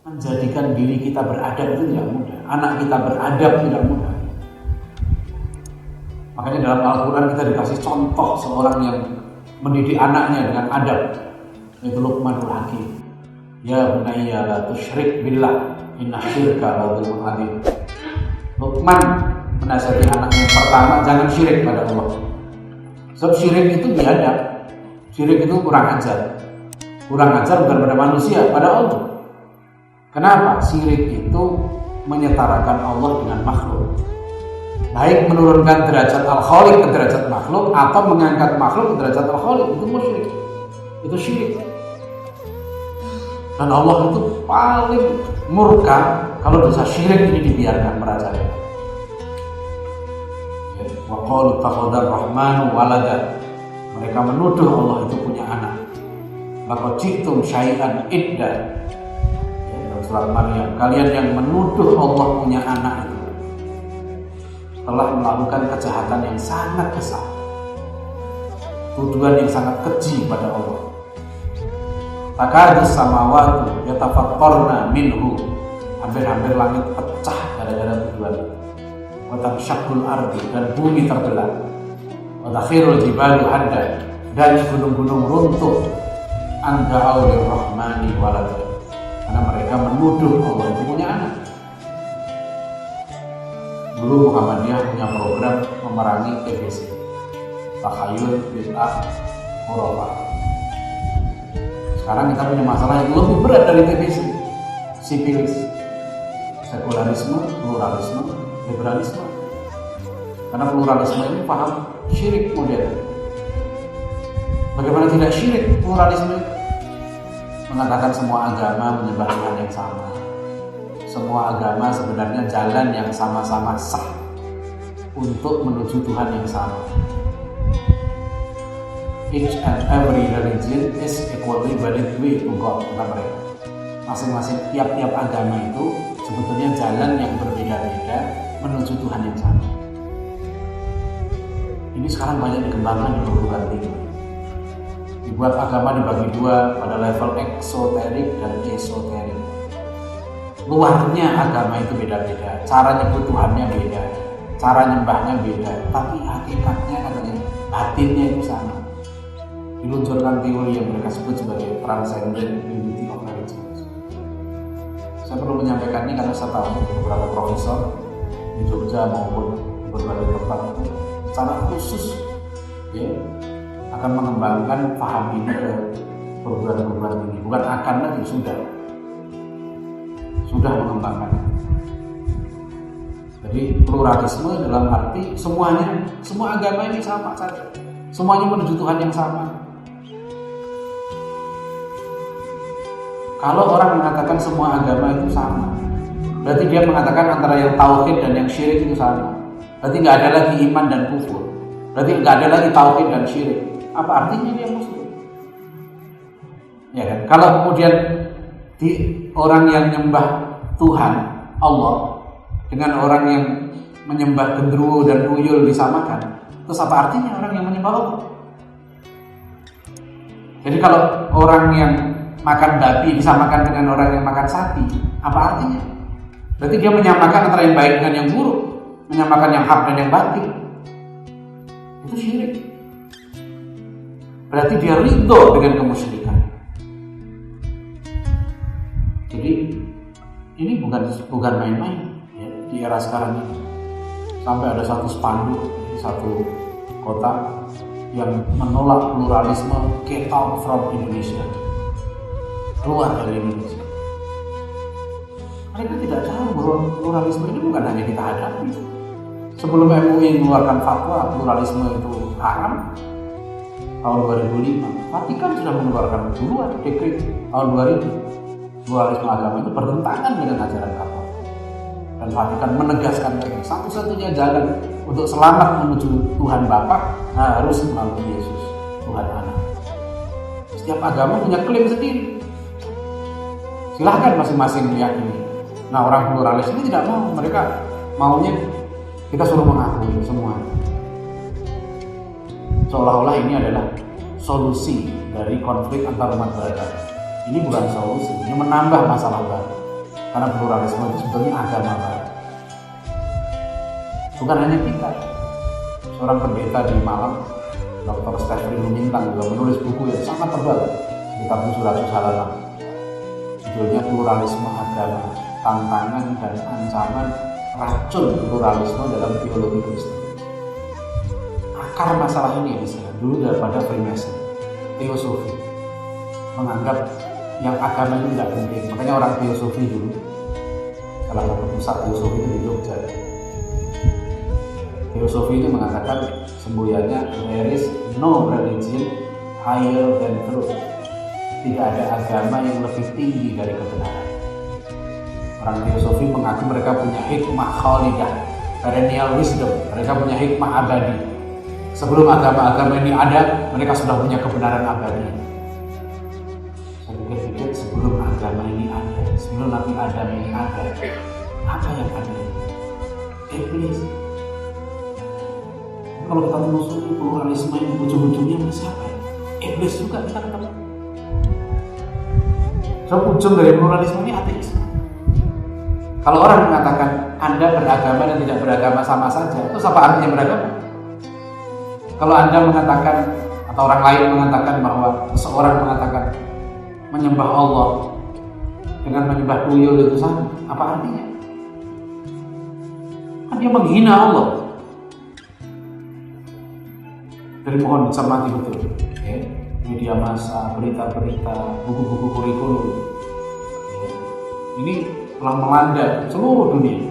menjadikan diri kita beradab itu tidak mudah. Anak kita beradab tidak mudah. Makanya dalam Al-Quran kita dikasih contoh seorang yang mendidik anaknya dengan adab, yaitu Luqmanul Hakim. Ya bunayya la tusyrik billah inna syirka la dzulmun adzim. Luqman menasihati anaknya yang pertama, jangan syirik pada Allah. Sebab syirik itu biadab. Syirik itu kurang ajar. Kurang ajar bukan pada manusia, pada Allah. Kenapa? Syirik itu menyetarakan Allah dengan makhluk. Baik menurunkan derajat Al-Khaliq ke derajat makhluk atau mengangkat makhluk ke derajat Al-Khaliq, itu musyrik. Itu syirik. Dan Allah itu paling murka kalau dosa syirik ini dibiarkan merajalela. Wa qalu takhadar rahmanu walada. Mereka menuduh Allah itu punya anak. Maka jitum syai'an idda. Dalam surat Maryam, kalian yang menuduh Allah punya anak itu telah melakukan kejahatan yang sangat besar, tuduhan yang sangat keji pada Allah. Takadus samawatu yatafattarna minhu, hampir-hampir langit pecah gara-gara tuduhan itu. Wa tanshaqqul ardi, dan bumi terbelah. Wa takhirul jibalu hadda, dan gunung-gunung runtuh. Anda aulir rahmani walada, karena mereka menuduh Allah itu punya anak. Dulu Muhammadiyah punya program memerangi TBC, takhayul, bid'ah, khurafat. Sekarang kita punya masalah yang lebih berat dari TBC, sipilis, sekularisme, pluralisme, liberalisme. Karena pluralisme ini paham syirik modern. Bagaimana tidak syirik pluralisme? Mengatakan semua agama menyembah Tuhan yang sama. Semua agama sebenarnya jalan yang sama-sama sah untuk menuju Tuhan yang sama. Each and every religion is equally valid way to God, kata mereka. Masing-masing tiap-tiap agama itu sebetulnya jalan yang berbeda-beda menuju Tuhan yang sama. Ini sekarang banyak dikembangkan di perguruan tinggi. Dibuat agama dibagi dua pada level eksoterik dan esoterik. Luarnya agama itu beda-beda, cara nyebut Tuhannya beda, cara nyembahnya beda, tapi hakikatnya katanya batinnya itu sama. Diluncurkan teori yang mereka sebut sebagai transcendent unity of religions. Saya perlu menyampaikan ini karena saya tahu beberapa profesor di Jogja maupun di berbagai tempat itu secara khusus ya, akan mengembangkan paham ini ke perguruan-perguruan tinggi. Bukan akan lagi, sudah mengembangkan. Jadi pluralisme dalam arti semua agama ini sama saja, semuanya menuju Tuhan yang sama. Kalau orang mengatakan semua agama itu sama, berarti dia mengatakan antara yang tauhid dan yang syirik itu sama. Berarti nggak ada lagi iman dan kufur. Berarti nggak ada lagi tauhid dan syirik. Apa artinya dia muslim? Ya kan? Kalau kemudian orang yang menyembah Tuhan Allah dengan orang yang menyembah gendruwo dan tuyul disamakan, terus apa artinya orang yang menyembah Allah? Jadi kalau orang yang makan babi disamakan dengan orang yang makan sapi, apa artinya? Berarti dia menyamakan antara yang baik dengan yang buruk, menyamakan yang hak dan yang batil. Itu syirik. Berarti dia ridho dengan kemusyrikan. Jadi ini bukan main-main ya, di era sekarang ini. Sampai ada satu spanduk di satu kota yang menolak pluralisme, get out from Indonesia, keluar dari Indonesia. Mereka tidak tahu bahwa pluralisme ini bukan hanya kita hadapi. Sebelum MUI mengeluarkan fatwa pluralisme itu haram tahun 2005, Vatikan sudah mengeluarkan duluan dekret tahun 2000. Pluralisme agama itu bertentangan dengan ajaran Katolik. Dan Vatikan menegaskan lagi, satu-satunya jalan untuk selamat menuju Tuhan Bapa harus melalui Yesus, Tuhan Anak. Setiap agama punya klaim sendiri. Silahkan masing-masing meyakini. Nah, orang pluralis ini tidak mau. Mereka maunya kita suruh mengakui semua. Seolah-olah ini adalah solusi dari konflik antar umat beragama. Ini bukan solusi, ini menambah masalah baru. Karena pluralisme itu sebetulnya agama baru. Bukan hanya kita. Seorang pendeta di Malang, Dr. Stefri Lumintang, juga menulis buku yang sangat tebal, sekitar 700 halaman. Judulnya Pluralisme Agama, Tantangan dan Ancaman Racun Pluralisme dalam Teologi Kristen. Akar masalah ini dulu daripada Freemason, teosofi, menganggap yang agama itu tidak penting. Makanya orang teosofi dulu, salah satu pusat teosofi itu di Jogja. Teosofi itu mengatakan semboyannya there is no religion higher than truth. Tidak ada agama yang lebih tinggi dari kebenaran. Orang teosofi mengaku mereka punya hikmah khalidah, perennial wisdom. Mereka punya hikmah abadi. Sebelum agama-agama ini ada, mereka sudah punya kebenaran abadi. Saya pikir sebelum agama ini ada, sebelum Nabi Adam ini ada, apa yang ada? Iblis. Kalau kita telusuri pluralisme ini ujung-ujungnya siapa? Iblis juga kita ketemu. So, ujung dari pluralisme ini ateis. Kalau orang mengatakan Anda beragama dan tidak beragama sama saja, itu apa artinya beragama? Kalau Anda mengatakan atau orang lain mengatakan bahwa seseorang mengatakan menyembah Allah dengan menyembah tuyul itu sama, apa artinya? Kan dia menghina Allah. Jadi mohon dicermati betul, ya. Media massa, berita-berita, buku-buku kurikulum, ya. Ini telah melanda seluruh dunia.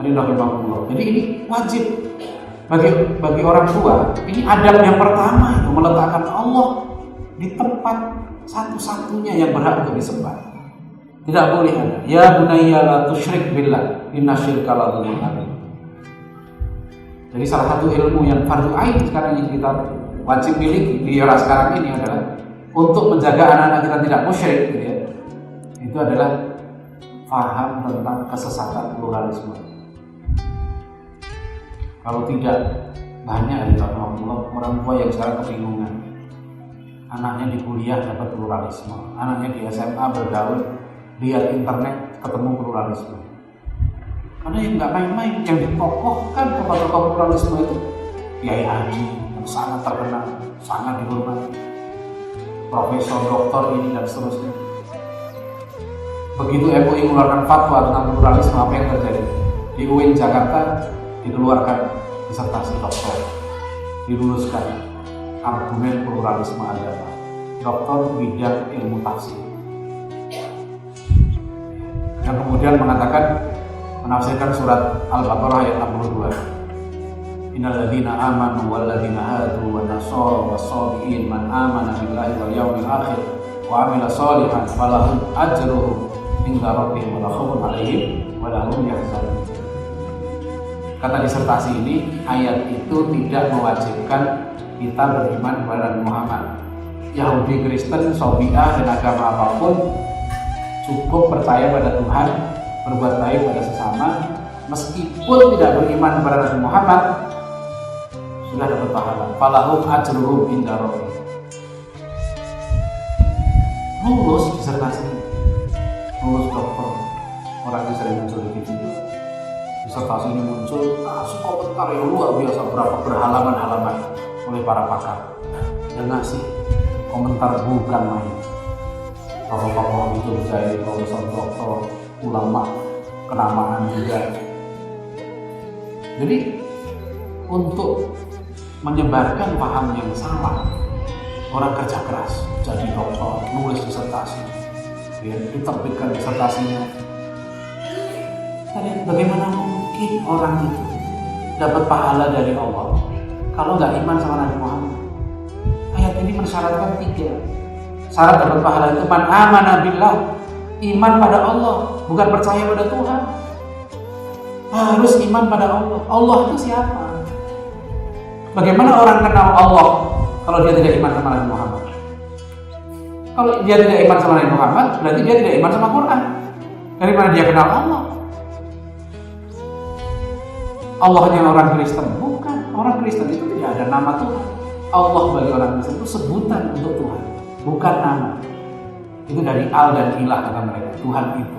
Jadi ini wajib bagi orang tua. Ini adab yang pertama, itu meletakkan Allah di tempat satu-satunya yang berhak untuk disembah. Tidak boleh ada. Ya bunayya la tusyrik billah, inna syirka la dzulmun adzim. Jadi salah satu ilmu yang fardu ain sekarang yang kita wajib miliki di era sekarang ini adalah untuk menjaga anak-anak kita tidak musyrik, gitu ya. Itu adalah paham tentang kesesatan pluralisme. Kalau tidak, banyak orang tua yang sekarang kebingungan. Anaknya di kuliah dapat pluralisme, anaknya di SMA bergaul, lihat internet ketemu pluralisme. Karena yang nggak main-main, yang dikokohkan tokoh-tokoh pluralisme itu Kiai Haji yang sangat terkenal, sangat dihormati, profesor, doktor ini dan seterusnya. Begitu MUI mengeluarkan fatwa tentang pluralisme, apa yang terjadi? Di UIN Jakarta dikeluarkan disertasi doktor, diluluskan argumen pluralisme agama, doktor bidang ilmu tafsir, yang kemudian mengatakan, menafsirkan surat Al-Baqarah ayat 62. Innal ladzina amanu wal ladzina hadu wan nasara was-sabiin man amana billahi wal yawmil akhir wa amila shalihan falahum ajruhum inda rabbihim wa la khaufun 'alaihim wa la hum yahzanun. Kata disertasi ini, ayat itu tidak mewajibkan kita beriman kepada Nabi Muhammad. Yahudi, Kristen, Syafi'iyah dan agama apapun cukup percaya pada Tuhan, berbuat baik pada sesama, meskipun tidak beriman kepada Nabi Muhammad, sudah dapat pahala. Falahum ajruhum inda rabbihim. Lulus disertasi, lulus doktor, orang yang sering muncul di video. Disertasi ini muncul, kasih komentar yang luar biasa, berapa berhalaman-halaman oleh para pakar. Dan ngasih komentar bukan main. Tokoh-tokoh itu dari profesor, doktor, ulama, kenamaan juga. Jadi untuk menyebarkan paham yang salah, orang kerja keras, jadi doktor, nulis disertasi, ya, diterbitkan disertasinya. Tapi bagaimana mungkin orang itu dapat pahala dari Allah kalau nggak iman sama Nabi Muhammad? Ayat ini mensyaratkan 3 syarat dapat pahala itu: man amana billah, iman pada Allah, bukan percaya pada Tuhan. Harus iman pada Allah. Allah itu siapa? Bagaimana orang kenal Allah kalau dia tidak iman sama Nabi Muhammad? Kalau dia tidak iman sama Nabi Muhammad, berarti dia tidak iman sama Quran. Dari mana dia kenal Allah? Allahnya orang Kristen? Bukan. Orang Kristen itu tidak ada nama Tuhan. Allah bagi orang Kristen itu sebutan untuk Tuhan, bukan nama. Itu dari al dan ilah kata mereka, Tuhan itu.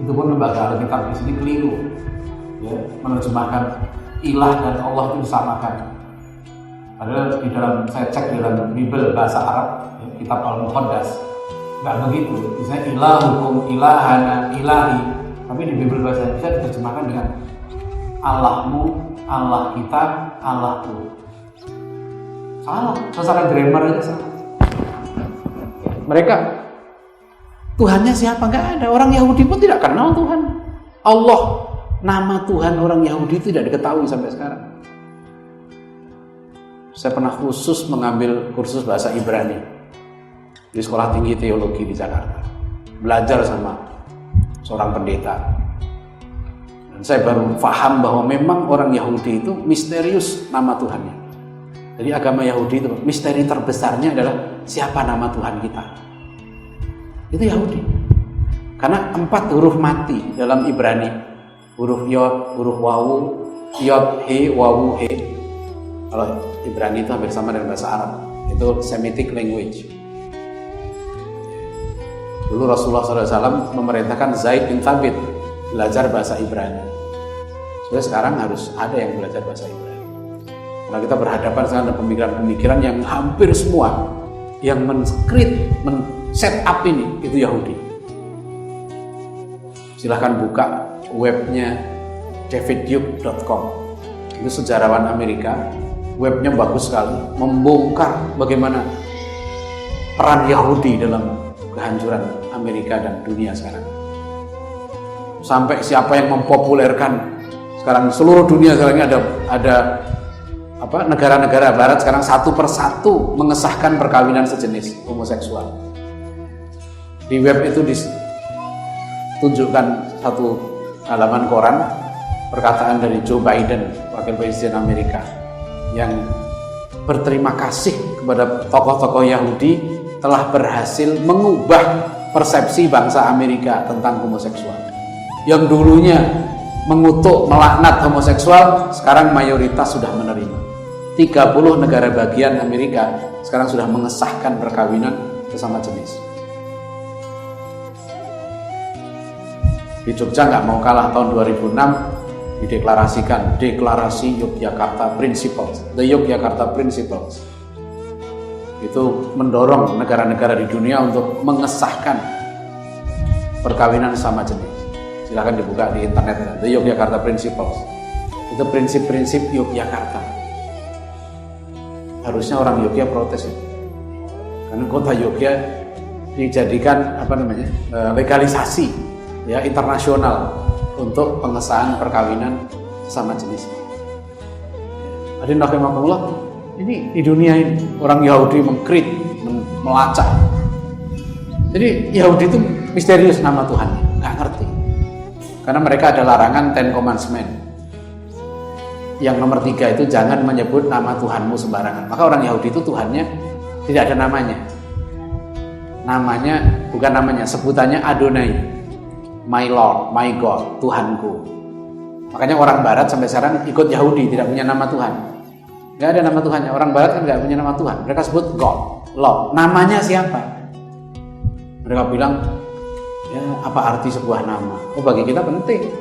Itu pun lembaga Alkitab di sini keliru, ya, menerjemahkan ilah dan Allah itu disamakan. Padahal di dalam, saya cek di dalam Bible bahasa Arab, ya, kitab Al-Muqaddas, nggak begitu. Misalnya ilahukum ilahana ilahi, tapi di Bible bahasa Indonesia diterjemahkan dengan Allahmu, Allah kita, Allahku. Salah, secara grammar aja salah. Mereka Tuhannya siapa? Nggak ada. Orang Yahudi pun tidak kenal Tuhan. Allah, nama Tuhan orang Yahudi tidak diketahui sampai sekarang. Saya pernah khusus mengambil kursus bahasa Ibrani di Sekolah Tinggi Teologi di Jakarta. Belajar sama seorang pendeta. Dan saya baru paham bahwa memang orang Yahudi itu misterius nama Tuhannya. Jadi agama Yahudi itu misteri terbesarnya adalah siapa nama Tuhan kita. Itu Yahudi. Karena 4 huruf mati dalam Ibrani. Huruf Yod, huruf Wawu, Yod, He, Wawu, He. Kalau Ibrani itu hampir sama dengan bahasa Arab. Itu Semitic language. Dulu Rasulullah SAW memerintahkan Zaid bin Thabit belajar bahasa Ibrani. Sebenarnya sekarang harus ada yang belajar bahasa Ibrani. Karena kita berhadapan dengan pemikiran-pemikiran yang hampir semua yang men-set up ini itu Yahudi. Silahkan buka webnya davidduke.com. Itu sejarawan Amerika. Webnya bagus sekali, membongkar bagaimana peran Yahudi dalam kehancuran Amerika dan dunia sekarang. Sampai siapa yang mempopulerkan sekarang seluruh dunia sekarang ini ada negara-negara barat sekarang satu persatu mengesahkan perkawinan sejenis homoseksual. Di web itu ditunjukkan satu halaman koran perkataan dari Joe Biden, wakil presiden Amerika, yang berterima kasih kepada tokoh-tokoh Yahudi telah berhasil mengubah persepsi bangsa Amerika tentang homoseksual. Yang dulunya mengutuk, melaknat homoseksual, sekarang mayoritas sudah menerima. 30 negara bagian Amerika sekarang sudah mengesahkan perkawinan sesama jenis. Di Jogja nggak mau kalah, tahun 2006 dideklarasikan Deklarasi Yogyakarta Principles, The Yogyakarta Principles. Itu mendorong negara-negara di dunia untuk mengesahkan perkawinan sama jenis. Silahkan dibuka di internet, The Yogyakarta Principles. Itu prinsip-prinsip Yogyakarta. Harusnya orang Yogyakarta protes itu. Karena kota Yogyakarta dijadikan legalisasi ya internasional untuk pengesahan perkawinan sesama jenis. Hadirin rahimakumullah, ini di dunia ini orang Yahudi melacak. Jadi Yahudi itu misterius nama Tuhan, nggak ngerti. Karena mereka ada larangan 10 Commandments. Yang nomor 3 itu jangan menyebut nama Tuhanmu sembarangan. Maka orang Yahudi itu Tuhannya tidak ada namanya. Sebutannya Adonai. My Lord, my God, Tuhanku. Makanya orang Barat sampai sekarang ikut Yahudi, tidak punya nama Tuhan. Nggak ada nama Tuhannya. Orang Barat kan nggak punya nama Tuhan. Mereka sebut God, Lord. Namanya siapa? Mereka bilang, ya apa arti sebuah nama? Oh bagi kita penting.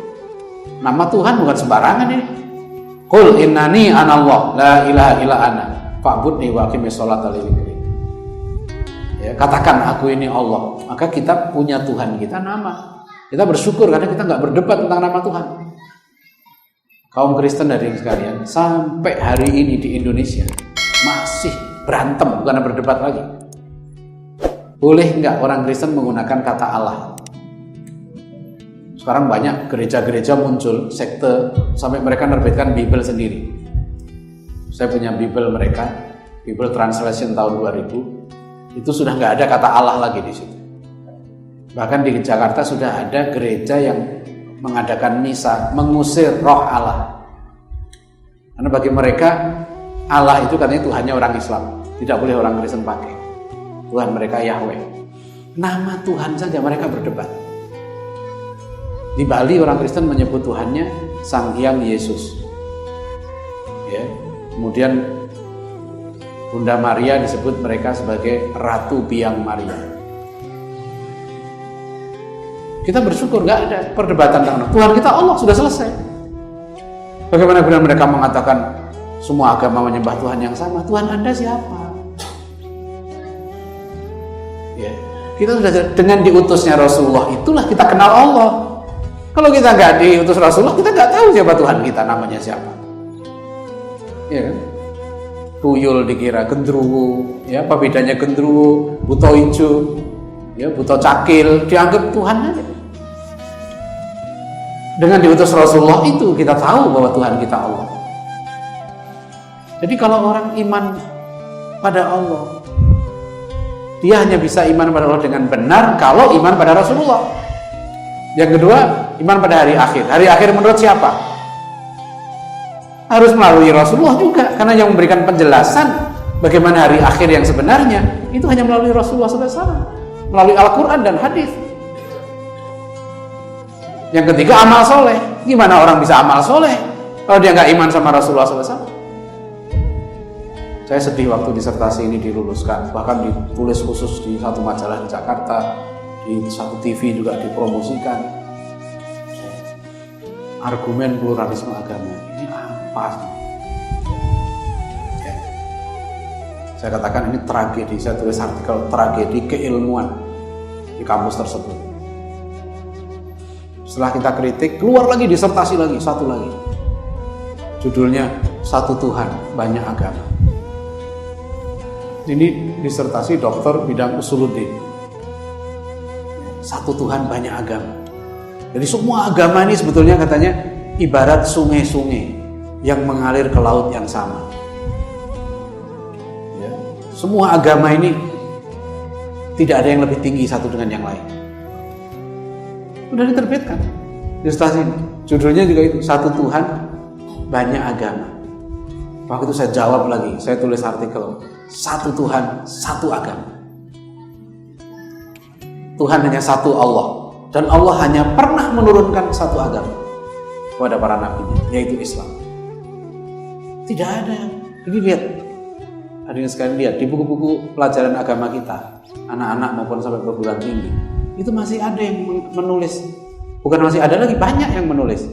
Nama Tuhan bukan sembarangan ini. Qul innani anallah, la ilaha illa ana, fa'budni wa aqimis sholata li dzikri. Ya, katakan aku ini Allah. Maka kita punya Tuhan kita nama. Kita bersyukur karena kita nggak berdebat tentang nama Tuhan. Kaum Kristen hadirin sekalian, sampai hari ini di Indonesia masih berantem, bukan berdebat lagi. Boleh nggak orang Kristen menggunakan kata Allah? Sekarang banyak gereja-gereja muncul, sekte, sampai mereka menerbitkan Bible sendiri. Saya punya Bible mereka, Bible Translation tahun 2000, itu sudah nggak ada kata Allah lagi di situ. Bahkan di Jakarta sudah ada gereja yang mengadakan misa, mengusir roh Allah. Karena bagi mereka, Allah itu katanya Tuhannya orang Islam. Tidak boleh orang Kristen pakai. Tuhan mereka Yahweh. Nama Tuhan saja mereka berdebat. Di Bali orang Kristen menyebut Tuhannya Sang Hyang Yesus. Ya. Kemudian Bunda Maria disebut mereka sebagai Ratu Biang Maria. Kita bersyukur, nggak ada perdebatan tentang Tuhan kita Allah, sudah selesai. Bagaimana bila mereka mengatakan semua agama menyembah Tuhan yang sama? Tuhan Anda siapa? Ya, kita sudah dengan diutusnya Rasulullah itulah kita kenal Allah. Kalau kita nggak diutus Rasulullah, kita nggak tahu siapa Tuhan kita, namanya siapa. Ya kan? Tuyul dikira gendruwo, ya apa bedanya gendruwo, buto hijau, ya buto cakil, dianggap Tuhan aja. Dengan diutus Rasulullah itu kita tahu bahwa Tuhan kita Allah. Jadi kalau orang iman pada Allah, dia hanya bisa iman pada Allah dengan benar kalau iman pada Rasulullah. Yang kedua, iman pada hari akhir. Hari akhir menurut siapa? Harus melalui Rasulullah juga, karena yang memberikan penjelasan bagaimana hari akhir yang sebenarnya itu hanya melalui Rasulullah SAW, melalui Al-Quran dan hadis. Yang ketiga, amal soleh. Gimana orang bisa amal soleh kalau dia nggak iman sama Rasulullah SAW? Saya sedih waktu disertasi ini diluluskan, bahkan ditulis khusus di satu majalah di Jakarta, di satu TV juga dipromosikan. Argumen pluralisme agama ini apa? Ya. Saya katakan ini tragedi. Saya tulis artikel tragedi keilmuan di kampus tersebut. Setelah kita kritik, keluar lagi disertasi lagi, satu lagi. Judulnya Satu Tuhan, Banyak Agama. Ini disertasi dokter bidang usuluddin. Satu Tuhan, banyak agama. Jadi semua agama ini sebetulnya katanya ibarat sungai-sungai yang mengalir ke laut yang sama. Ya. Semua agama ini tidak ada yang lebih tinggi satu dengan yang lain. Sudah diterbitkan disertasi ini. Judulnya juga itu, Satu Tuhan, Banyak Agama. Waktu itu saya jawab lagi, saya tulis artikel, Satu Tuhan, Satu Agama. Tuhan hanya satu Allah, dan Allah hanya pernah menurunkan satu agama kepada para nabinya, yaitu Islam. Tidak ada. Jadi lihat, hadirin sekalian, lihat di buku-buku pelajaran agama kita, anak-anak maupun sampai perguruan tinggi, itu masih ada yang menulis. Bukan masih ada lagi, banyak yang menulis.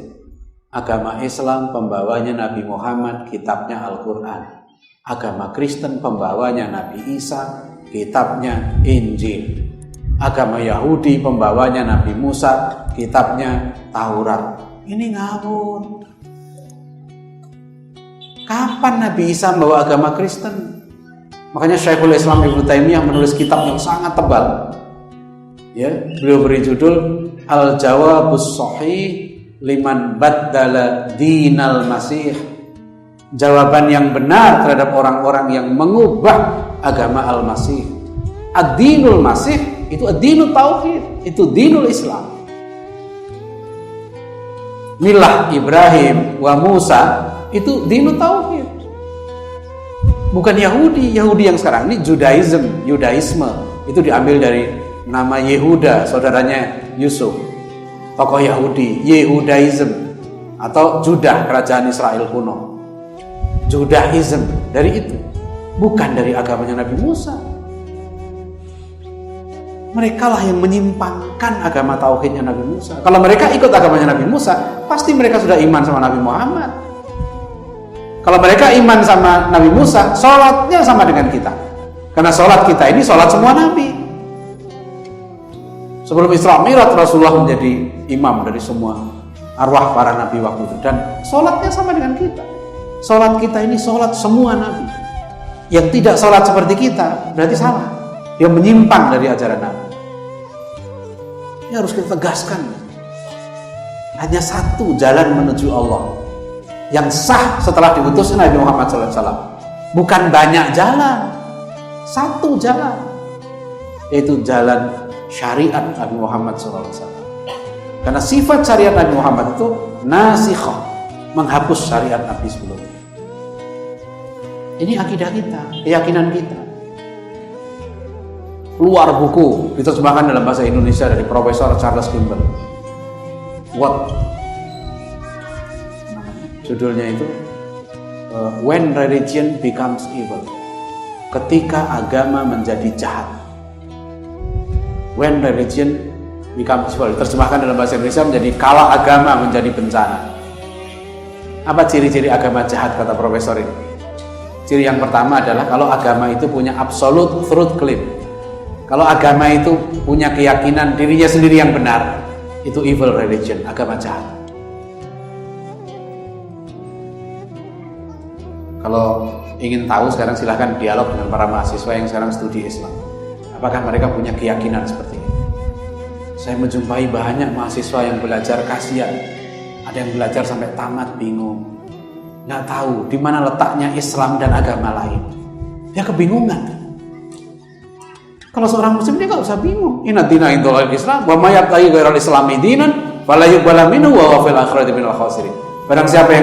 Agama Islam pembawanya Nabi Muhammad, kitabnya Al-Quran. Agama Kristen pembawanya Nabi Isa, kitabnya Injil. Agama Yahudi pembawanya Nabi Musa, kitabnya Taurat. Ini ngawur. Kapan Nabi Isa membawa agama Kristen? Makanya Syekhul Islam Ibnu Taimiyah menulis kitab yang sangat tebal. Ya, beliau beri judul Al-Jawabus Shahih Liman Baddala Dinal Masih. Jawaban yang benar terhadap orang-orang yang mengubah agama Al-Masih. Ad-Dinul Masih itu ad-dinul tauhid, itu dinul Islam. Milah Ibrahim wa Musa itu dinul tauhid. Bukan Yahudi yang sekarang ini Judaisme itu diambil dari nama Yehuda, saudaranya Yusuf. Tokoh Yahudi, Yehudaism atau Judah, kerajaan Israel kuno. Judaism dari itu, bukan dari agamanya Nabi Musa. Mereka lah yang menyimpangkan agama tauhidnya Nabi Musa. Kalau mereka ikut agamanya Nabi Musa, pasti mereka sudah iman sama Nabi Muhammad. Kalau mereka iman sama Nabi Musa, sholatnya sama dengan kita. Karena sholat kita ini sholat semua Nabi. Sebelum Isra Mi'raj, Rasulullah menjadi imam dari semua arwah para Nabi waktu itu. Dan sholatnya sama dengan kita. Sholat kita ini sholat semua Nabi. Yang tidak sholat seperti kita, berarti salah. Dia menyimpang dari ajaran Nabi. Ini harus kita tegaskan. Hanya satu jalan menuju Allah yang sah setelah diutusnya Nabi Muhammad SAW. Bukan banyak jalan, satu jalan, yaitu jalan syariat Nabi Muhammad SAW. Karena sifat syariat Nabi Muhammad itu nasikhah, menghapus syariat Nabi sebelumnya. Ini akidah kita, keyakinan kita. Keluar buku diterjemahkan dalam bahasa Indonesia dari Profesor Charles Kimball. What? Judulnya itu When Religion Becomes Evil. Ketika agama menjadi jahat. When religion Terjemahkan dalam bahasa Indonesia menjadi kalau agama menjadi bencana. Apa ciri-ciri agama jahat kata profesor ini? Ciri yang pertama adalah kalau agama itu punya absolute truth claim. Kalau agama itu punya keyakinan dirinya sendiri yang benar, itu evil religion, agama jahat. Kalau ingin tahu sekarang silahkan dialog dengan para mahasiswa yang sekarang studi Islam. Apakah mereka punya keyakinan seperti ini? Saya menjumpai banyak mahasiswa yang belajar kasihan. Ada yang belajar sampai tamat bingung. Nggak tahu di mana letaknya Islam dan agama lain. Dia kebingungan. Kalau seorang muslim dia nggak usah bingung. Inna dina indallahil Islam wa may yabtaghi ghairal islami dinan fala yuqbala minhu wa huwa fil akhirati minal khasirin. Barang siapa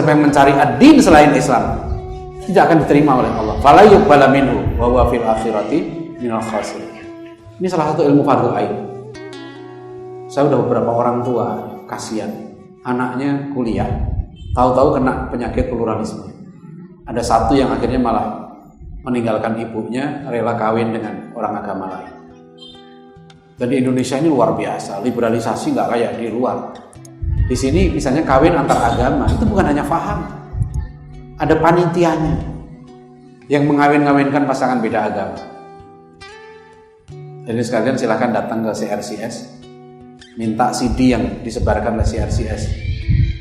yang mencari ad-din selain Islam, tidak akan diterima oleh Allah. Fala yuqbala minhu wa huwa fil akhirati minal khasirin. Ini salah satu ilmu fardhu ain. Saya udah beberapa orang tua kasihan, anaknya kuliah, tahu-tahu kena penyakit pluralisme. Ada satu yang akhirnya malah meninggalkan ibunya, rela kawin dengan orang agama lain. Dan di Indonesia ini luar biasa, liberalisasi nggak kayak di luar. Di sini misalnya kawin antar agama itu bukan hanya faham, ada panitianya yang mengawin-ngawinkan pasangan beda agama. Jadi sekalian silahkan datang ke CRCS, minta CD yang disebarkan oleh CRCS.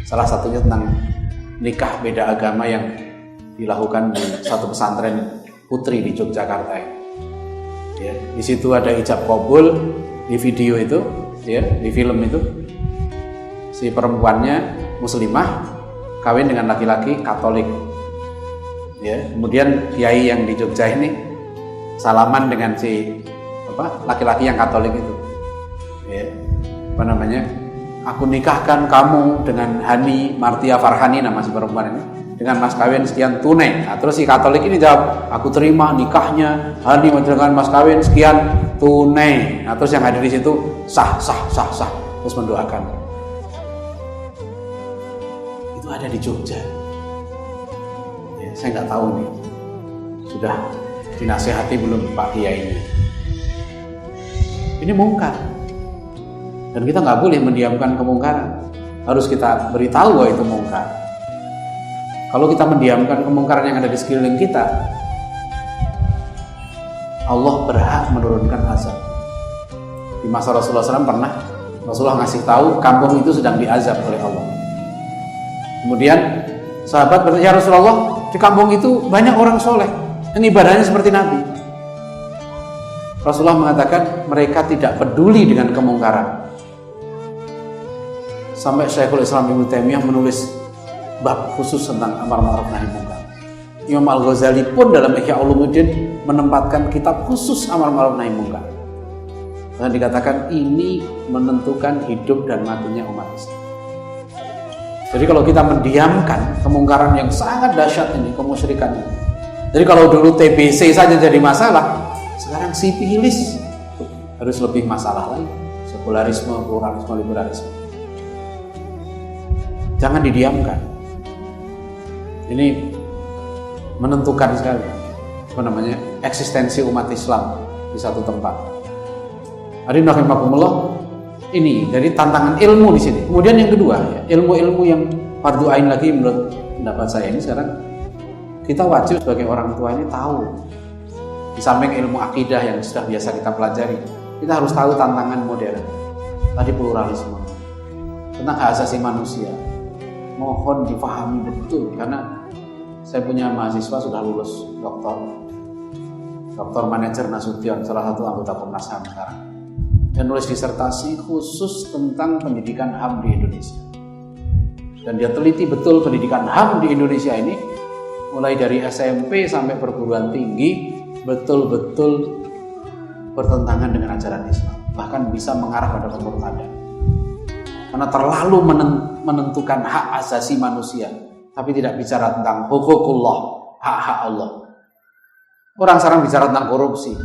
Salah satunya tentang nikah beda agama yang dilakukan di satu pesantren putri di Yogyakarta. Ya, di situ ada ijab qabul di video itu, ya, di film itu. Si perempuannya muslimah kawin dengan laki-laki Katolik. Ya, kemudian kiai yang di Jogja ini salaman dengan si laki-laki yang Katolik itu. Ya, aku nikahkan kamu dengan Hani Martia Farhani, nama si perempuan ini, dengan mas kawin sekian tunai. Nah, terus si Katolik ini jawab, aku terima nikahnya Hani dengan mas kawin sekian tunai. Nah, terus yang hadir di situ sah, terus mendoakan. Itu ada di Jogja. Ya, saya nggak tahu nih, sudah dinasehati belum Pak Kiai ini. Ini mungkar. Dan kita nggak boleh mendiamkan kemungkaran. Harus kita beritahu bahwa itu mungkar. Kalau kita mendiamkan kemungkaran yang ada di sekeliling kita, Allah berhak menurunkan azab. Di masa Rasulullah SAW pernah Rasulullah ngasih tahu kampung itu sedang diazab oleh Allah. Kemudian sahabat bertanya, ya Rasulullah, di kampung itu banyak orang soleh yang ibadahnya seperti Nabi. Rasulullah mengatakan mereka tidak peduli dengan kemungkaran. Sampai Syekhul Islam Ibnu Taimiyah menulis bab khusus tentang amar ma'ruf nahi munkar. Imam Al-Ghazali pun dalam Ihya Ulumuddin menempatkan kitab khusus amar ma'ruf nahi munkar. Dan dikatakan ini menentukan hidup dan matinya umat Islam. Jadi kalau kita mendiamkan kemungkaran yang sangat dahsyat ini, kemusyrikan ini. Jadi kalau dulu TBC saja jadi masalah, sekarang sipilis harus lebih masalah lagi. Sekularisme, pluralisme, liberalisme. Jangan didiamkan. Ini menentukan sekali eksistensi umat Islam di satu tempat. Hadirin rahimakumullah, ini dari tantangan ilmu di sini. Kemudian yang kedua, ya, ilmu-ilmu yang fardhu ain lagi menurut pendapat saya ini sekarang kita wajib sebagai orang tua ini tahu. Di samping ilmu akidah yang sudah biasa kita pelajari, kita harus tahu tantangan modern. Tadi pluralisme, tentang hak asasi manusia. Mohon difahami betul, karena saya punya mahasiswa sudah lulus doktor manajer Nasution, salah satu anggota Komnas HAM sekarang, dan nulis disertasi khusus tentang pendidikan HAM di Indonesia. Dan dia teliti betul pendidikan HAM di Indonesia ini, mulai dari SMP sampai perguruan tinggi, betul-betul bertentangan dengan ajaran Islam, bahkan bisa mengarah pada pemurtadan. Karena terlalu menentukan hak asasi manusia, tapi tidak bicara tentang hukukullah, hak-hak Allah. Orang sekarang bicara tentang korupsi,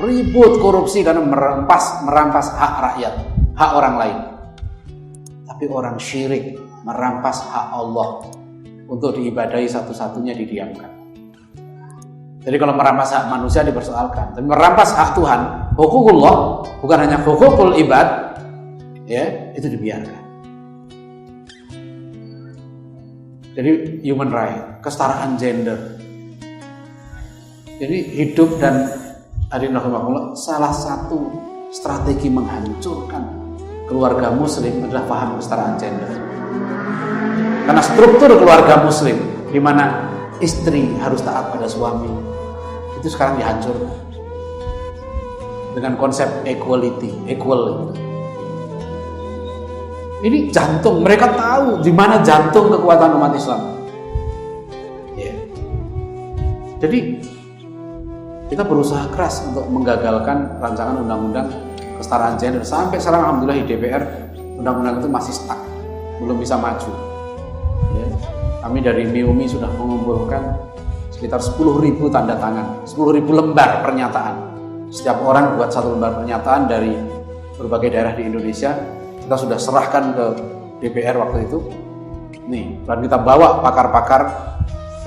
ribut korupsi karena merampas hak rakyat, hak orang lain. Tapi orang syirik merampas hak Allah untuk diibadahi satu-satunya didiamkan. Jadi kalau merampas hak manusia dipersoalkan, tapi merampas hak Tuhan, hukukullah, bukan hanya hukukul ibad, ya, itu dibiarkan. Jadi human right, kesetaraan gender. Jadi hidup dan hadirin rahimakumullah, salah satu strategi menghancurkan keluarga muslim adalah paham kesetaraan gender. Karena struktur keluarga muslim di mana istri harus taat pada suami itu sekarang dihancurkan dengan konsep equality, equal. Ini jantung, mereka tahu di mana jantung kekuatan umat Islam. Ya. Jadi kita berusaha keras untuk menggagalkan rancangan undang-undang kesetaraan gender. Sampai sekarang alhamdulillah di DPR undang-undang itu masih stuck, belum bisa maju. Ya. Kami dari MIUMI sudah mengumpulkan sekitar 10.000 tanda tangan, 10.000 lembar pernyataan. Setiap orang buat satu lembar pernyataan dari berbagai daerah di Indonesia. Kita sudah serahkan ke DPR waktu itu. Nih, dan kita bawa pakar-pakar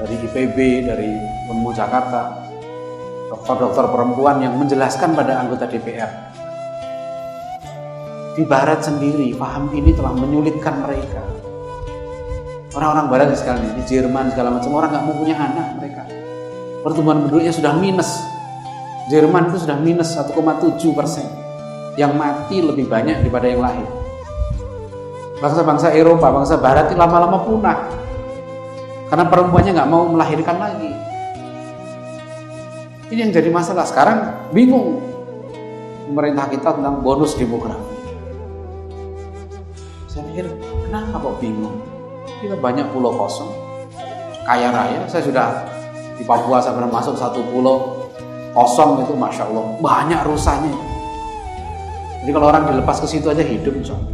dari IPB, dari UNMU Jakarta, dokter-dokter perempuan yang menjelaskan pada anggota DPR. Di Barat sendiri, paham ini telah menyulitkan mereka. Orang-orang Barat sekarang di Jerman segala macam orang nggak mau punya anak mereka. Pertumbuhan penduduknya sudah minus. Jerman itu sudah minus 1,7%. Yang mati lebih banyak daripada yang lahir. Bangsa-bangsa Eropa, bangsa Barat itu lama-lama punah. Karena perempuannya nggak mau melahirkan lagi. Ini yang jadi masalah. Sekarang bingung pemerintah kita tentang bonus demografi. Saya pikir, kenapa kok bingung? Kita banyak pulau kosong, kaya raya. Saya sudah di Papua, saya pernah masuk satu pulau kosong itu, masya Allah, banyak rusanya. Jadi kalau orang dilepas ke situ aja hidup, misalnya.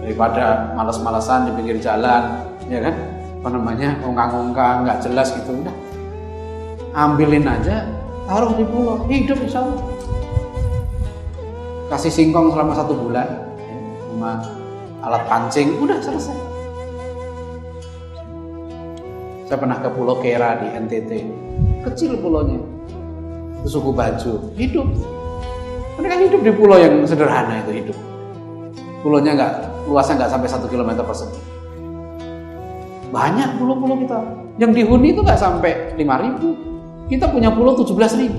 Daripada malas-malasan di pinggir jalan, ya kan? Apa namanya, ongkang-ongkang, nggak jelas gitu, udah. Ambilin aja, taruh di pulau, hidup insya Allah. Kasih singkong selama 1 bulan, sama alat pancing, udah selesai. Saya pernah ke Pulau Kera di NTT, kecil pulaunya, itu suku Baju, hidup. Mereka hidup di pulau yang sederhana itu hidup. Pulaunya luasnya nggak sampai 1 km persegi. Banyak pulau-pulau kita, yang dihuni itu nggak sampai 5.000. Kita punya pulau 17.000.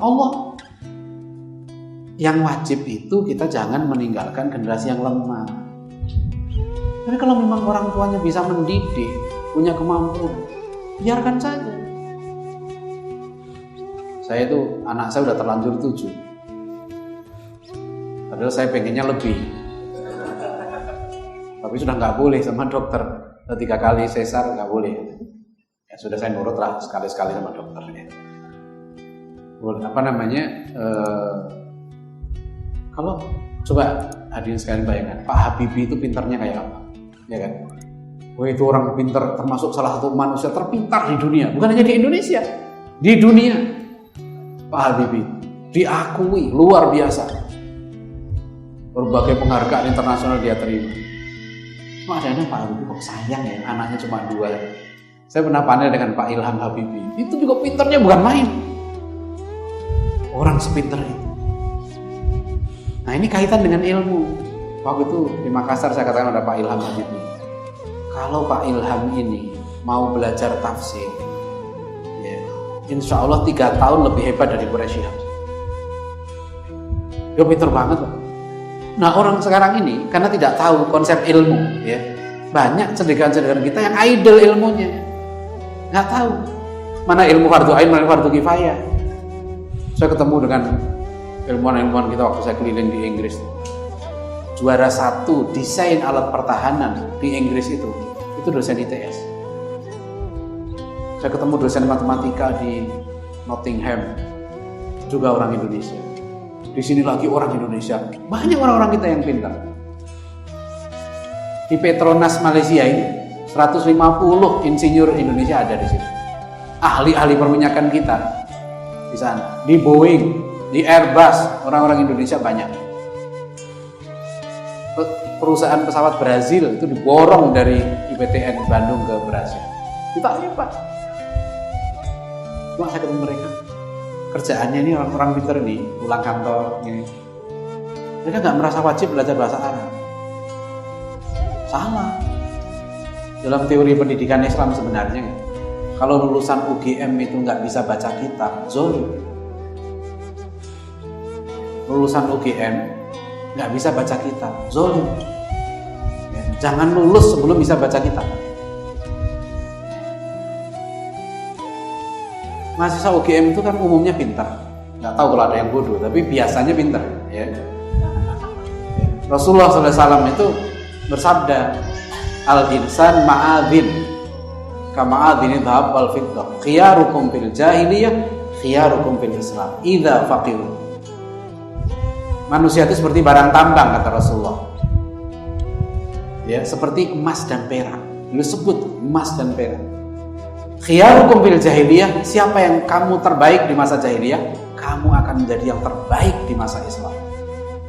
Allah yang wajib itu kita jangan meninggalkan generasi yang lemah. Tapi kalau memang orang tuanya bisa mendidik, punya kemampuan, biarkan saja. Saya itu, anak saya udah terlanjur 7. Padahal saya pengennya lebih. Tapi sudah nggak boleh sama dokter. 3 kali sesar nggak boleh. Ya sudah, saya nurut lah sekali-sekali sama dokter. Ya. Apa namanya? Kalau coba hadirin sekalian bayangkan, Pak Habibie itu pintarnya kayak apa? Ya kan? Wah, itu orang pintar, termasuk salah satu manusia terpintar di dunia, bukan hanya di Indonesia, di dunia. Pak Habibie diakui luar biasa, berbagai penghargaan internasional dia terima. Cuma adanya Pak Habibie kok sayang ya, anaknya cuma 2. Saya pernah panel dengan Pak Ilham Habibie, itu juga pintarnya bukan main. Orang sepintar itu. Nah, ini kaitan dengan ilmu. Waktu itu di Makassar saya katakan ada Pak Ilham Habibie. Kalau Pak Ilham ini mau belajar tafsir, ya, insya Allah 3 tahun lebih hebat dari Quraisy Shihab. Dia pintar banget loh. Nah, orang sekarang ini karena tidak tahu konsep ilmu, ya, banyak cendekian-cendekian kita yang idol ilmunya, nggak tahu mana ilmu fardu ain, mana fardu kifayah. Saya ketemu dengan ilmuwan-ilmuwan kita waktu saya keliling di Inggris. Juara 1 desain alat pertahanan di Inggris itu dosen ITS. Saya ketemu dosen matematika di Nottingham, juga orang Indonesia. Di sini lagi orang Indonesia, banyak orang-orang kita yang pintar. Di Petronas Malaysia ini 150 insinyur Indonesia ada di sini. Ahli-ahli perminyakan kita di sana. Di Boeing, di Airbus, orang-orang Indonesia banyak. perusahaan pesawat Brazil itu diborong dari IPTN Bandung ke Brazil. Ditanya Pak, cuma saya ketemu mereka, kerjaannya ini orang-orang pintar nih, pulang kantor ini. Mereka nggak merasa wajib belajar bahasa Arab. Salah. Dalam teori pendidikan Islam sebenarnya, kalau lulusan UGM itu nggak bisa baca kitab, zolim. Lulusan UGM nggak bisa baca kitab, zolim. Ya, jangan lulus sebelum bisa baca kitab. Mahasiswa UGM itu kan umumnya pintar, nggak tahu kalau ada yang bodoh, tapi biasanya pintar. Ya. Rasulullah SAW itu bersabda, al-insan ma'adhin kama'adhin dhahab wal fiddah, khiyarukum fil jahiliyah khiyarukum fil Islam idza faqihu. Manusia itu seperti barang tambang, kata Rasulullah. Ya, seperti emas dan perak. Beliau sebut emas dan perak. Khiyarukum fil jahiliyah, siapa yang kamu terbaik di masa jahiliyah, kamu akan menjadi yang terbaik di masa Islam.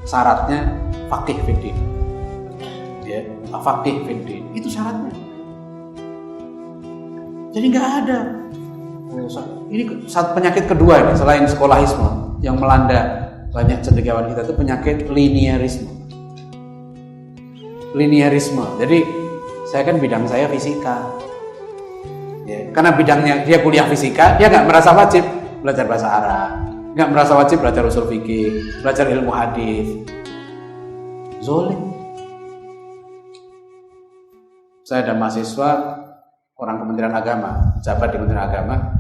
Syaratnya faqih fiddin. Ya, faqih fiddin. Itu syaratnya. Jadi nggak ada. Ini satu penyakit kedua ini selain sekolahisme yang melanda banyak cendekiawan kita, itu penyakit linearisme. Linearisme. Jadi saya kan bidang saya fisika. Ya, karena bidangnya dia kuliah fisika, dia nggak merasa wajib belajar bahasa Arab, nggak merasa wajib belajar usul fikih, belajar ilmu hadis. Zolim. Saya ada mahasiswa orang Kementerian Agama, jabat di Kementerian Agama,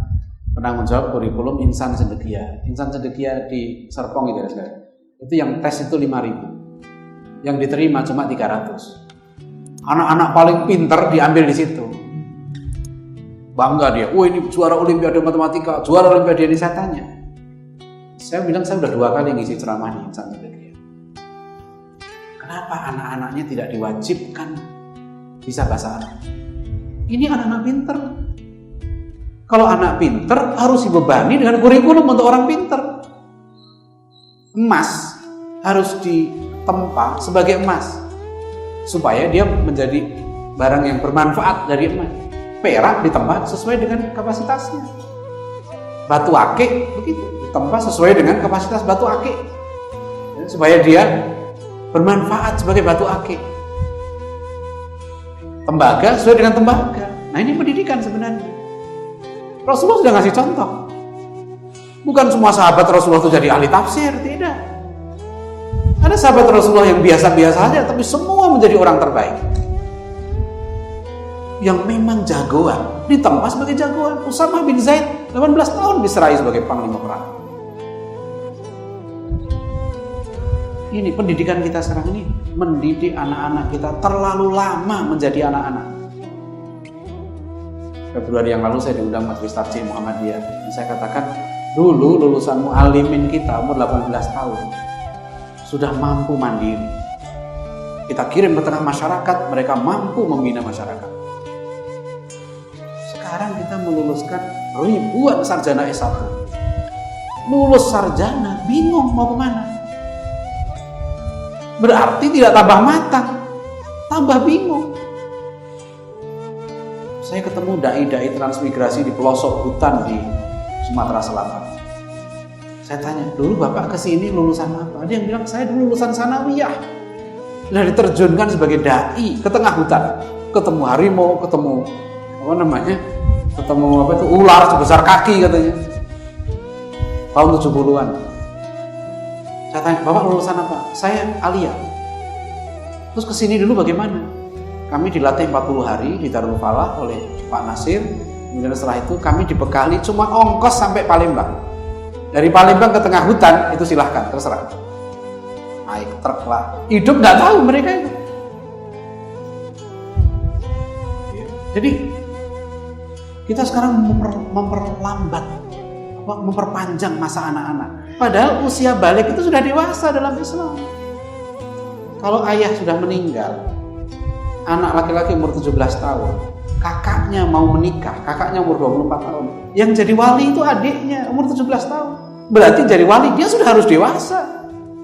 penanggung jawab kurikulum insan cendekia. Insan cendekia di Serpong itu ya saudara. Itu yang tes itu 5.000. Yang diterima cuma 300. Anak-anak paling pinter diambil di situ. Bangga dia. Ini juara olimpiade matematika, juara olimpiade ini, saya tanya. Saya bilang saya udah 2 kali ngisi ceramah di insan cendekia. Kenapa anak-anaknya tidak diwajibkan bisa bahasa Arab? Ini anak-anak pinter. Kalau anak pinter harus dibebani dengan kurikulum untuk orang pinter. Emas harus ditempa sebagai emas supaya dia menjadi barang yang bermanfaat dari emas. Perak ditempa sesuai dengan kapasitasnya. Batu akik begitu, ditempa sesuai dengan kapasitas batu akik supaya dia bermanfaat sebagai batu akik. Tembaga sesuai dengan tembaga. Nah, ini pendidikan sebenarnya. Rasulullah sudah ngasih contoh. Bukan semua sahabat Rasulullah itu jadi ahli tafsir, tidak. Ada sahabat Rasulullah yang biasa-biasa saja, tapi semua menjadi orang terbaik. Yang memang jagoan, ditempa sebagai jagoan. Usamah bin Zaid, 18 tahun diserai sebagai panglima perang. Ini pendidikan kita sekarang ini, mendidik anak-anak kita terlalu lama menjadi anak-anak. Februari yang lalu saya diundang Majelis Tarjih Muhammadiyah. Saya katakan, dulu lulusan mu'allimin kita umur 18 tahun sudah mampu mandiri. Kita kirim ke tengah masyarakat, mereka mampu membina masyarakat. Sekarang kita meluluskan ribuan sarjana S1. Lulus sarjana, bingung mau kemana. Berarti tidak tambah matang, tambah bingung. Saya ketemu dai-dai transmigrasi di pelosok hutan di Sumatera Selatan. Saya tanya, dulu Bapak kesini lulusan apa? Ada yang bilang, saya dulu lulusan sanawiyah. Sudah diterjunkan sebagai dai ke tengah hutan. Ketemu harimau, ketemu ular sebesar kaki katanya. Tahun 70-an. Saya tanya, Bapak lulusan apa? Saya aliyah. Terus kesini dulu bagaimana? Kami dilatih 40 hari di Darul Falah oleh Pak Nasir. Kemudian setelah itu kami dibekali cuma ongkos sampai Palembang. Dari Palembang ke tengah hutan itu silahkan, terserah. Naik truk lah. Hidup nggak tahu mereka itu. Jadi kita sekarang memperlambat, memperpanjang masa anak-anak. Padahal usia balik itu sudah dewasa dalam Islam. Kalau ayah sudah meninggal, anak laki-laki umur 17 tahun, kakaknya mau menikah, kakaknya umur 24 tahun. Yang jadi wali itu adiknya, umur 17 tahun. Berarti jadi wali, dia sudah harus dewasa.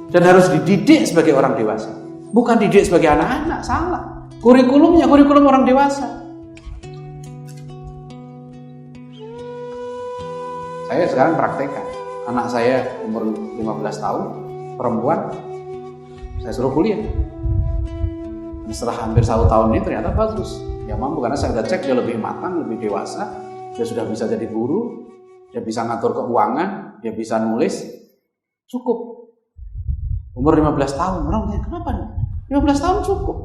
Dan harus dididik sebagai orang dewasa. bukan didik sebagai anak-anak, salah. Kurikulumnya kurikulum orang dewasa. Saya sekarang praktekkan. Anak saya umur 15 tahun, perempuan, saya suruh kuliah. Dan setelah hampir 1 tahun ini ternyata bagus. Dia mampu karena saya sudah cek dia lebih matang, lebih dewasa. Dia sudah bisa jadi guru, dia bisa ngatur keuangan, dia bisa nulis. Cukup. Umur 15 tahun, orang tanya, kenapa nih? 15 tahun cukup.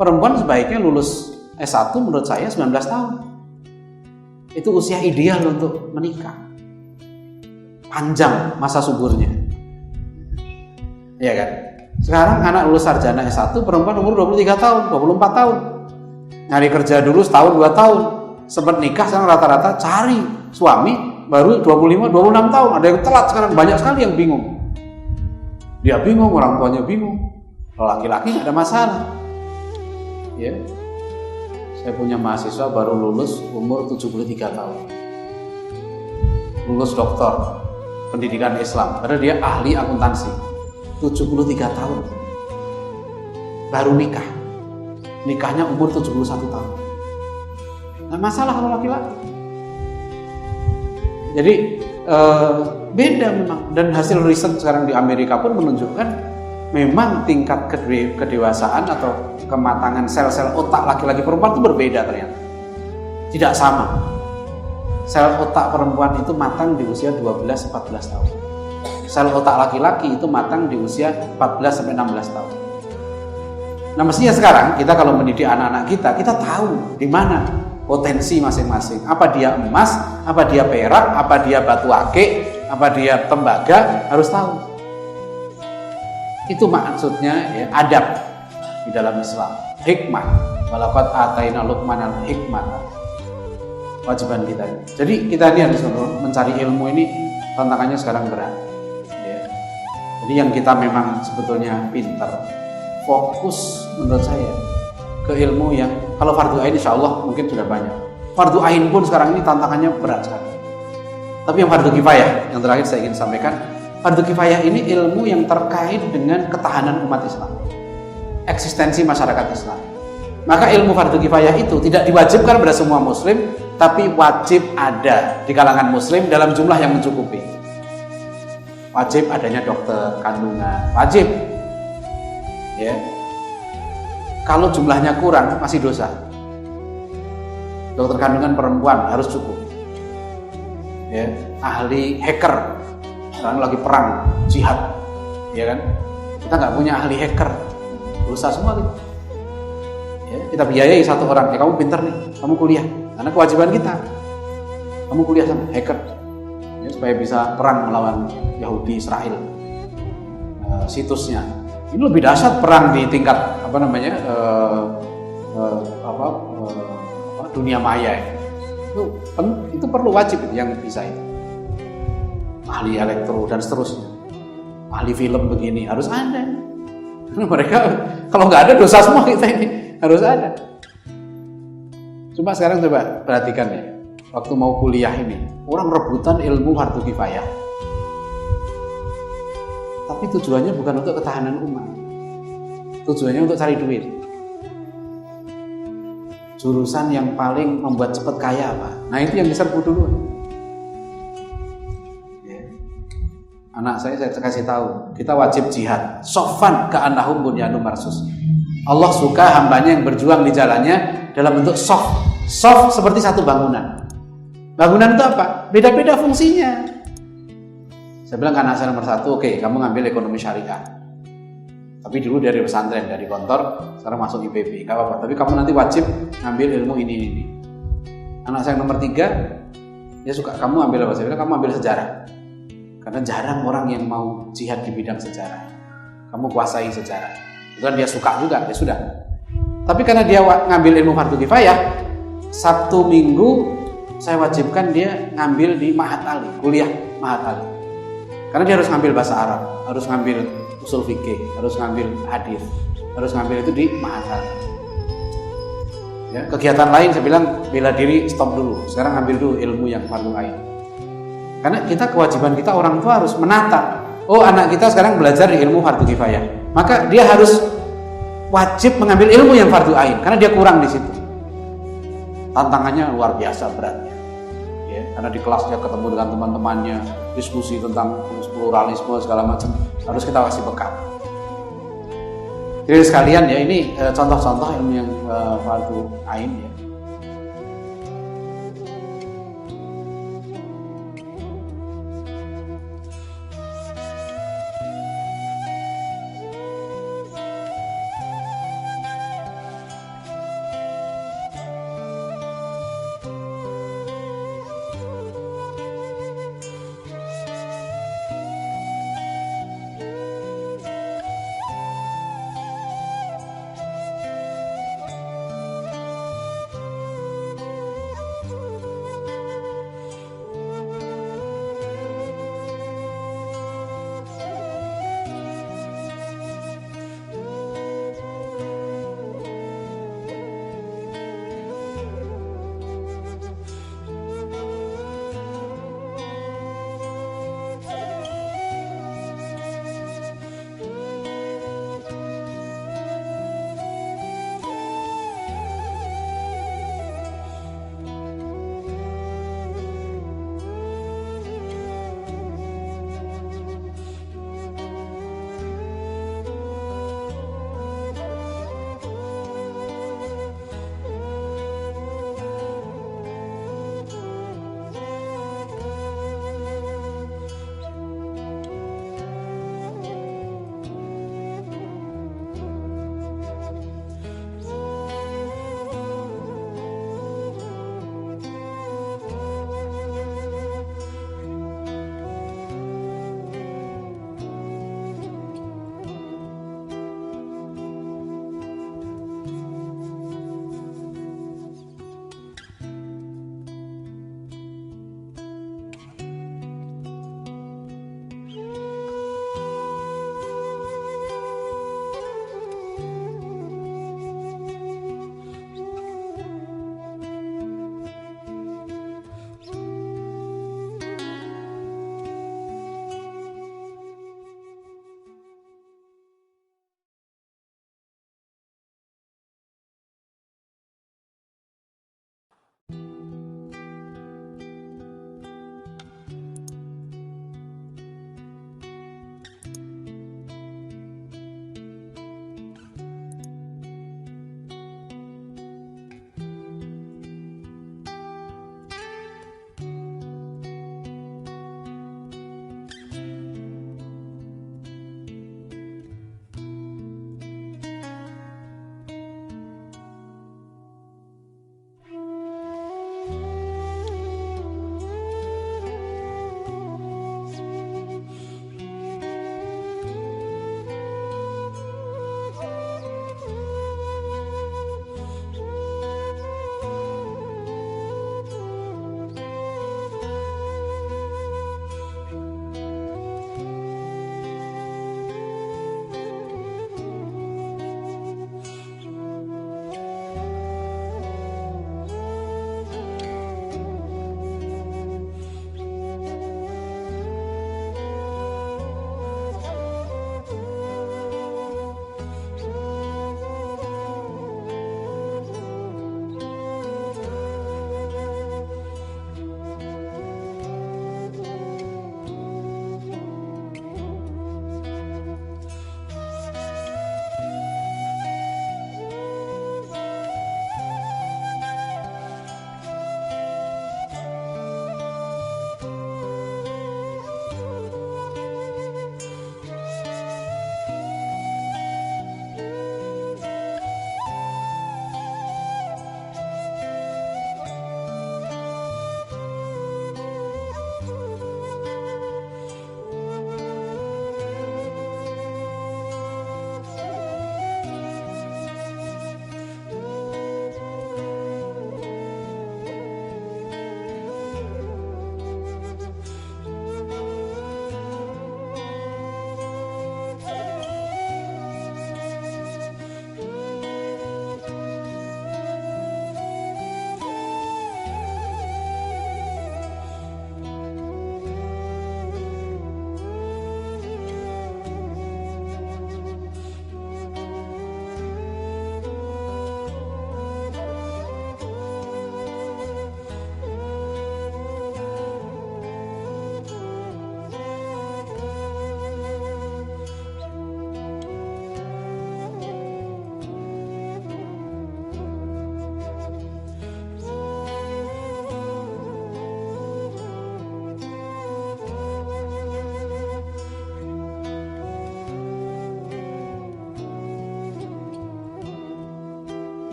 Perempuan sebaiknya lulus S1 menurut saya 19 tahun. Itu usia ideal untuk menikah. Panjang masa suburnya. Iya kan? Sekarang anak lulus sarjana S1, perempuan umur 23 tahun, 24 tahun. Nyari kerja dulu setahun 2 tahun. Sempat nikah sekarang rata-rata cari suami baru 25, 26 tahun. Ada yang telat sekarang, banyak sekali yang bingung. Dia bingung, orang tuanya bingung. Kalau laki-laki nggak ada masalah. Ya. Saya punya mahasiswa baru lulus umur 73 tahun. Lulus doktor pendidikan Islam, padahal dia ahli akuntansi. 73 tahun. Baru nikah. Nikahnya umur 71 tahun. Nggak masalah kalau laki-laki. Jadi beda memang. Dan hasil riset sekarang di Amerika pun menunjukkan memang tingkat kedewasaan atau kematangan sel-sel otak laki-laki perempuan itu berbeda ternyata. Tidak sama. Sel otak perempuan itu matang di usia 12-14 tahun. Sel otak laki-laki itu matang di usia 14-16 tahun. Nah mestinya sekarang kita kalau mendidik anak-anak kita tahu di mana potensi masing-masing. Apa dia emas, apa dia perak, apa dia batu akik, apa dia tembaga, harus tahu. Itu maksudnya ya, adab di dalam Islam. Hikmah. Walaqad ataina Luqmanal hikmah. Wajiban kita. Jadi kita ini harus mencari ilmu ini, tantangannya sekarang berat. Ya. Jadi yang kita memang sebetulnya pintar, fokus menurut saya ke ilmu yang kalau fardu ain insya Allah mungkin sudah banyak. Fardu ain pun sekarang ini tantangannya berat sekali. Tapi yang fardu kifayah, yang terakhir saya ingin sampaikan, fardu kifayah ini ilmu yang terkait dengan ketahanan umat Islam, eksistensi masyarakat Islam. Maka ilmu fardu kifayah itu tidak diwajibkan pada semua muslim, tapi wajib ada di kalangan muslim dalam jumlah yang mencukupi. Wajib adanya dokter kandungan, wajib. Ya. Kalau jumlahnya kurang masih dosa. Dokter kandungan perempuan harus cukup. Ya, ahli hacker, sekarang lagi perang jihad, ya kan? Kita nggak punya ahli hacker, dosa semua gitu. Ya, kita biayai satu orang, kamu pintar nih, kamu kuliah, karena kewajiban kita. Kamu kuliah sama hacker, ya, supaya bisa perang melawan Yahudi Israel. Situsnya, ini lebih dahsyat perang di tingkat dunia maya. Itu perlu wajib yang bisa itu. Ahli elektro dan seterusnya, ahli film begini harus ada. Mereka kalau nggak ada dosa semua kita ini, harus ada. Cuma sekarang coba perhatikan ya, waktu mau kuliah ini orang rebutan ilmu fardu kifayah, tapi tujuannya bukan untuk ketahanan umat, tujuannya untuk cari duit. Jurusan yang paling membuat cepat kaya apa? Nah itu yang diserbu dulu. Ya. Anak saya kasih tahu, kita wajib jihad. Sofan ka'annahum bunyanun marsus. Allah suka hambanya yang berjuang di jalannya dalam bentuk soft. Soft seperti satu bangunan. Bangunan itu apa? Beda-beda fungsinya. Saya bilang ke anak saya nomor 1, oke, kamu ngambil ekonomi syariah. Tapi dulu dari pesantren, dari kantor, sekarang masuk IPB, gak apa-apa. Tapi kamu nanti wajib ngambil ilmu ini. Anak saya nomor 3, dia suka, kamu ambil apa? Saya bilang, kamu ambil sejarah. Karena jarang orang yang mau jihad di bidang sejarah. Kamu kuasai sejarah. Itu kan dia suka juga, ya sudah. Tapi karena dia ngambil ilmu fardu kifayah, Sabtu Minggu saya wajibkan dia ngambil di Mahat Ali, kuliah Mahat Ali. Karena dia harus ngambil bahasa Arab, harus ngambil usul fikih, harus ngambil hadis, harus ngambil itu di Mahat. Ya, kegiatan lain saya bilang bela diri stop dulu. Sekarang ambil dulu ilmu yang fardu ain. Karena kita kewajiban kita orang tua harus menata. Oh anak kita sekarang belajar di ilmu fardu kifayah, maka dia harus wajib mengambil ilmu yang fardu ain karena dia kurang di situ. Tantangannya luar biasa beratnya. Ya, karena di kelasnya ketemu dengan teman-temannya, diskusi tentang pluralisme segala macam, harus kita kasih bekal. Jadi sekalian ya, ini contoh-contoh ilmu yang fardu ain ya.